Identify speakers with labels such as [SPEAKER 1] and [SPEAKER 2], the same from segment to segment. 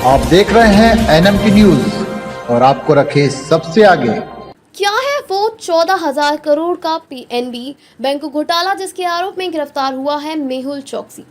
[SPEAKER 1] आप देख रहे हैं एनएमटी न्यूज और आपको रखे सबसे आगे।
[SPEAKER 2] क्या है वो 14,000 करोड़ का पीएनबी बैंक घोटाला जिसके आरोप में गिरफ्तार हुआ है मेहुल चौकसी।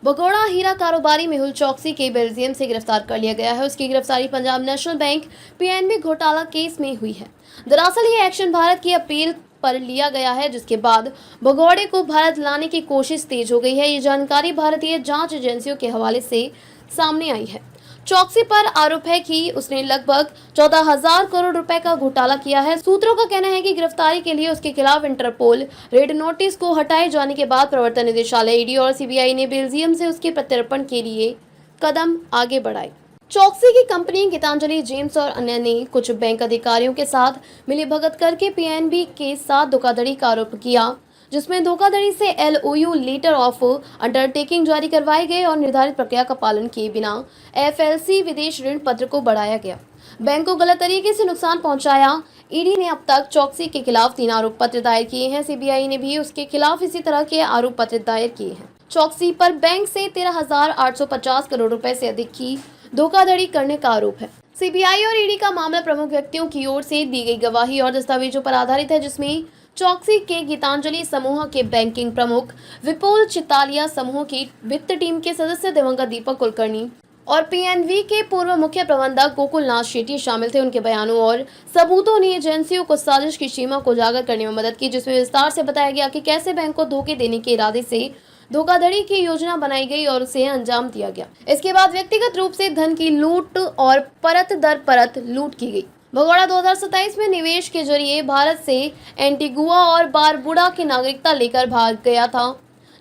[SPEAKER 2] भगोड़ा हीरा कारोबारी मेहुल चौकसी के बेल्जियम से गिरफ्तार कर लिया गया है। उसकी गिरफ्तारी पंजाब नेशनल बैंक पीएनबी घोटाला केस में हुई है। दरअसल ये एक्शन भारत की अपील पर लिया गया है, जिसके बाद भगोड़े को भारत लाने की कोशिश तेज हो गई है। ये जानकारी भारतीय जांच एजेंसियों के हवाले से सामने आई है। चौकसी पर आरोप है कि उसने लगभग 14,000 करोड़ रुपए का घोटाला किया है। सूत्रों का कहना है कि गिरफ्तारी के लिए उसके खिलाफ इंटरपोल रेड नोटिस को हटाए जाने के बाद प्रवर्तन निदेशालय ईडी और सीबीआई ने बेल्जियम से उसके प्रत्यर्पण के लिए कदम आगे बढ़ाए। चौकसी की कंपनी गीतांजलि जेम्स और अन्य ने कुछ बैंक अधिकारियों के साथ मिलीभगत करके पीएनबी के साथ धोखाधड़ी का आरोप किया, जिसमें धोखाधड़ी से एलओयू लेटर ऑफ अंडरटेकिंग जारी करवाए गए और निर्धारित प्रक्रिया का पालन किए बिना एफएलसी विदेश ऋण पत्र को बढ़ाया गया, बैंक को गलत तरीके से नुकसान पहुंचाया। ईडी ने अब तक चौकसी के खिलाफ 3 आरोप पत्र दायर किए हैं। सीबीआई ने भी उसके खिलाफ इसी तरह के आरोप पत्र दायर किए हैं। चौकसी पर बैंक से 13,850 करोड़ रुपए से अधिक की धोखाधड़ी करने का आरोप है। सीबीआई और ईडी का मामला प्रमुख व्यक्तियों की ओर से दी गई गवाही और दस्तावेजों पर आधारित है, जिसमें चौकसी के गीतांजलि समूह के बैंकिंग प्रमुख विपुल चितालिया, समूह की वित्त टीम के सदस्य दिवंगत दीपक कुलकर्णी और पीएनबी के पूर्व मुख्य प्रबंधक गोकुलनाथ शेट्टी शामिल थे। उनके बयानों और सबूतों ने एजेंसियों को साजिश की सीमा को उजागर करने में मदद की, जिसमें विस्तार से बताया गया कि कैसे बैंक को धोखे देने के इरादे से धोखाधड़ी की योजना बनाई गई और उसे अंजाम दिया गया। इसके बाद व्यक्तिगत रूप से धन की लूट और परत दर परत लूट की गई। भगोड़ा 2027 में निवेश के जरिए भारत से एंटीगुआ और बारबुडा की नागरिकता लेकर भाग गया था।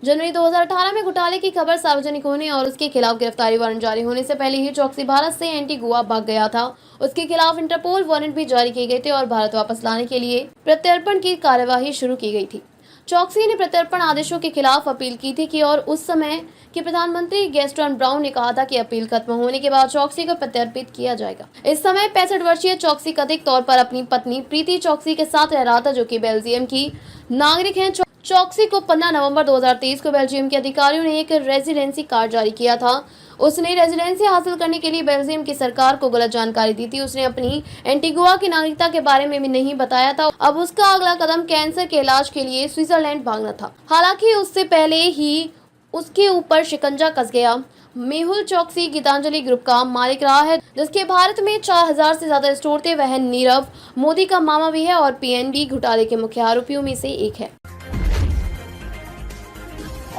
[SPEAKER 2] जनवरी 2018 में घोटाले की खबर सार्वजनिक होने और उसके खिलाफ गिरफ्तारी वारंट जारी होने से पहले ही चौकसी भारत से एंटीगुआ भाग गया था। उसके खिलाफ इंटरपोल वारंट भी जारी किए गए थे और भारत वापस लाने के लिए प्रत्यर्पण की कार्यवाही शुरू की गई थी। चौकसी ने प्रत्यर्पण आदेशों के खिलाफ अपील की थी और उस समय के प्रधानमंत्री गैस्टन ब्राउन ने कहा था कि अपील खत्म होने के बाद चौकसी को प्रत्यर्पित किया जाएगा। इस समय 65 वर्षीय चौकसी कथित तौर पर अपनी पत्नी प्रीति चौकसी के साथ रह रहा था, जो कि बेल्जियम की नागरिक हैं। चौकसी को 15 नवंबर 2023 को बेल्जियम के अधिकारियों ने एक रेजिडेंसी कार्ड जारी किया था। उसने रेजिडेंसी हासिल करने के लिए बेल्जियम की सरकार को गलत जानकारी दी थी। उसने अपनी एंटीगुआ की नागरिकता के बारे में भी नहीं बताया था। अब उसका अगला कदम कैंसर के इलाज के लिए स्विट्जरलैंड भागना था। हालांकि उससे पहले ही उसके ऊपर शिकंजा कस गया। मेहुल चौकसी गीतांजलि ग्रुप का मालिक रहा है, जिसके भारत में 4,000 से ज्यादा स्टोर थे। वह नीरव मोदी का मामा भी है और पीएनबी घोटाले के मुख्य आरोपियों में से एक है।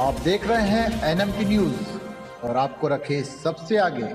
[SPEAKER 1] आप देख रहे हैं एनएमटी न्यूज और आपको रखे सबसे आगे।